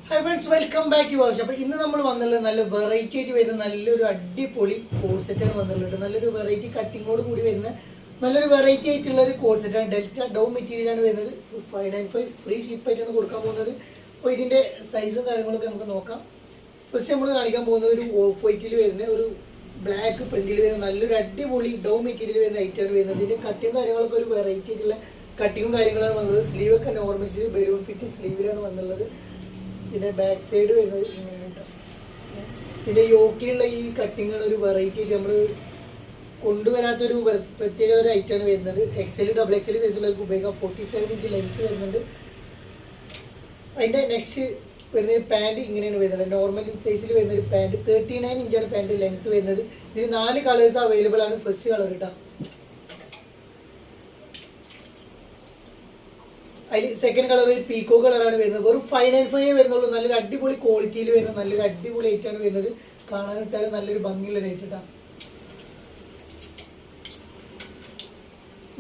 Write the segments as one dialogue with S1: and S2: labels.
S1: High friends, welcome back to വർഷം. അപ്പോൾ ഇന്ന് നമ്മൾ വന്നുള്ളത് നല്ല വെറൈറ്റി ആയിട്ട് വരുന്ന നല്ലൊരു അടിപൊളി കോഡ് സെറ്റാണ് വന്നുള്ളത്. നല്ലൊരു വെറൈറ്റി കട്ടിങ്ങോട് കൂടി വരുന്ന നല്ലൊരു വെറൈറ്റി ആയിട്ടുള്ള ഒരു കോഡ് സെറ്റാണ്. ഡെൽറ്റ ഡൗ മെറ്റീരിയലാണ് വരുന്നത്. 595 ഫ്രീ ഷിപ്പായിട്ടാണ് കൊടുക്കാൻ പോകുന്നത്. അപ്പോൾ ഇതിൻ്റെ സൈസും കാര്യങ്ങളൊക്കെ നമുക്ക് നോക്കാം. ഫസ്റ്റ് നമ്മൾ കാണിക്കാൻ പോകുന്നത് ഒരു ഓഫ് വൈറ്റിൽ വരുന്ന ഒരു ബ്ലാക്ക് പ്രിന്റിൽ വരുന്ന നല്ലൊരു അടിപൊളി ഡൗ മെറ്റീരിയൽ വരുന്ന ഐറ്റമാണ് വരുന്നത്. ഇതിൻ്റെ കട്ടിങ് കാര്യങ്ങളൊക്കെ ഒരു വെറൈറ്റി ആയിട്ടുള്ള കട്ടിങ്ങും കാര്യങ്ങളാണ് വന്നത്. സ്ലീവൊക്കെ നോർമൽ സ്ലീവ് ബലൂൺ ഫിറ്റ് സ്ലീവിലാണ് വന്നുള്ളത്. ഇതിൻ്റെ ബാക്ക് സൈഡ് വരുന്നത് ഇങ്ങനെയാണ് കേട്ടോ. ഇതിൻ്റെ യോക്കിലുള്ള ഈ കട്ടിങ്ങാണ് ഒരു വെറൈറ്റി ആയിട്ട് നമ്മൾ കൊണ്ടുവരാത്തൊരു പ്രത്യേക ഒരു ഐറ്റമാണ് വരുന്നത്. XL ഡബിൾ XL സൈസുള്ളവർക്ക് ഉപയോഗിക്കാം. 47 ഇഞ്ച് ലെങ്ത് വരുന്നുണ്ട്. അതിൻ്റെ നെക്സ്റ്റ് വരുന്നത് പാൻറ് ഇങ്ങനെയാണ് വരുന്നത്. നോർമൽ സൈസിൽ വരുന്ന ഒരു പാൻറ് 39 ഇഞ്ചാണ് പാൻറ് ലെങ്ത് വരുന്നത്. ഇതിന് 4 കളേഴ്സ് അവൈലബിൾ ആണ്. ഫസ്റ്റ് കളർ കേട്ടോ. അതിൽ സെക്കൻഡ് കളർ ഒരു പീക്കോ കളറാണ് വരുന്നത്. വെറും 595 വരുന്നുള്ളൂ. നല്ലൊരു അടിപൊളി ക്വാളിറ്റിയിൽ വരുന്ന നല്ലൊരു അടിപൊളി ഐറ്റാണ് വരുന്നത്. കാണാനിട്ടാലും നല്ലൊരു ഭംഗിയുള്ള റേറ്റ് ഇട്ടാ.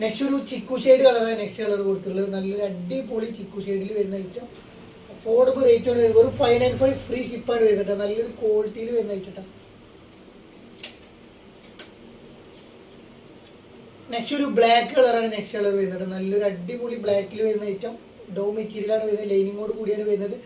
S1: നെക്സ്റ്റ് ഒരു ചിക്കു ഷെയ്ഡ് കളറാണ് നെക്സ്റ്റ് കളർ കൊടുത്തിട്ടുള്ളത്. നല്ലൊരു അടിപൊളി ചിക്കു ഷെയ്ഡിൽ വരുന്ന ഐറ്റം. അഫോർഡബിൾ റേറ്റ് ആണ് വരുന്നത്. വെറും 595 ഫ്രീ ഷിപ്പാണ് വരുന്നത്. നല്ലൊരു ക്വാളിറ്റിയിൽ വരുന്ന ഐറ്റം. നെക്സ്റ്റ് ഒരു ബ്ലാക്ക് കളറാണ് നെക്സ്റ്റ് കളർ വരുന്നത്. നല്ലൊരു അടിപൊളി ബ്ലാക്കിൽ വരുന്ന ഐറ്റം. ഡോ മെറ്റീരിയലാണ് വരുന്നത്. ലൈനിങ്ങോട് കൂടിയാണ് വരുന്നത്.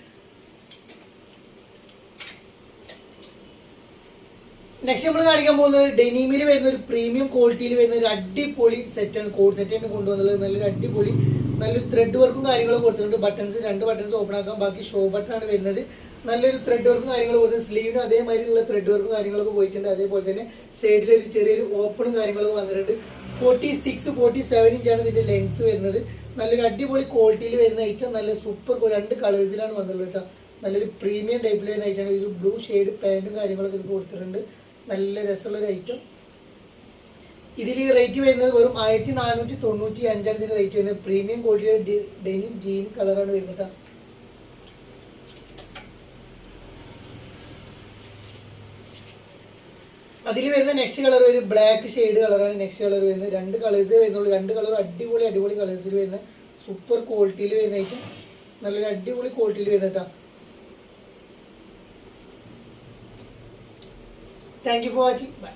S1: നെക്സ്റ്റ് നമ്മൾ കാണിക്കാൻ പോകുന്നത് ഡെനിമിൽ വരുന്ന ഒരു പ്രീമിയം ക്വാളിറ്റിയിൽ വരുന്ന ഒരു അടിപൊളി സെറ്റാണ്. കോഡ് സെറ്റ് തന്നെ കൊണ്ടുവന്നുള്ളത്. നല്ലൊരു അടിപൊളി നല്ലൊരു ത്രെഡ് വർക്കും കാര്യങ്ങളും കൊടുത്തിട്ടുണ്ട്. ബട്ടൺസ് 2 ബട്ടൺസ് ഓപ്പൺ ആക്കാം. ബാക്കി ഷോ ബട്ടൺ വരുന്നത്. നല്ലൊരു ത്രെഡ് വർക്കും കാര്യങ്ങളും കൊടുത്തത്. സ്ലീവിനും അതേമാതിരിയുള്ള ത്രെഡ് വർക്കും കാര്യങ്ങളൊക്കെ പോയിട്ടുണ്ട്. അതേപോലെ തന്നെ സൈഡിൽ ഒരു ചെറിയൊരു ഓപ്പണും കാര്യങ്ങളൊക്കെ വന്നിട്ടുണ്ട്. 46-47 ഇഞ്ചാണ് ഇതിന്റെ ലെങ്ത് വരുന്നത്. നല്ലൊരു അടിപൊളി ക്വാളിറ്റിയിൽ വരുന്ന ഐറ്റം. നല്ല സൂപ്പർ 2 കളേഴ്സിലാണ് വന്നുള്ളത് കേട്ടോ. നല്ലൊരു പ്രീമിയം ടൈപ്പിൽ വരുന്ന ഐറ്റമാണ്. ഒരു ബ്ലൂ ഷെയ്ഡ് പാൻറ്റും കാര്യങ്ങളൊക്കെ ഇത് കൊടുത്തിട്ടുണ്ട്. നല്ല രസമുള്ളൊരു ഐറ്റം. ഇതിൽ റേറ്റ് വരുന്നത് വെറും 1495 ഇതിന്റെ റേറ്റ് വരുന്നത്. പ്രീമിയം ക്വാളിറ്റിയുടെ ഡെനിം ജീൻ കളറാണ് വരുന്നത്. അതിൽ വരുന്ന നെക്സ്റ്റ് കളർ ഒരു ബ്ലാക്ക് ഷെയ്ഡ് കളറാണ് നെക്സ്റ്റ് കളർ വരുന്നത്. 2 കളേഴ്സേ വരുന്നുള്ളൂ. 2 കളർ അടിപൊളി കളേഴ്സിൽ വരുന്ന സൂപ്പർ ക്വാളിറ്റിയിൽ വരുന്ന ഐറ്റം. നല്ലൊരു അടിപൊളി ക്വാളിറ്റിയിൽ വരുന്ന കേട്ടോ. Thank you for watching. By.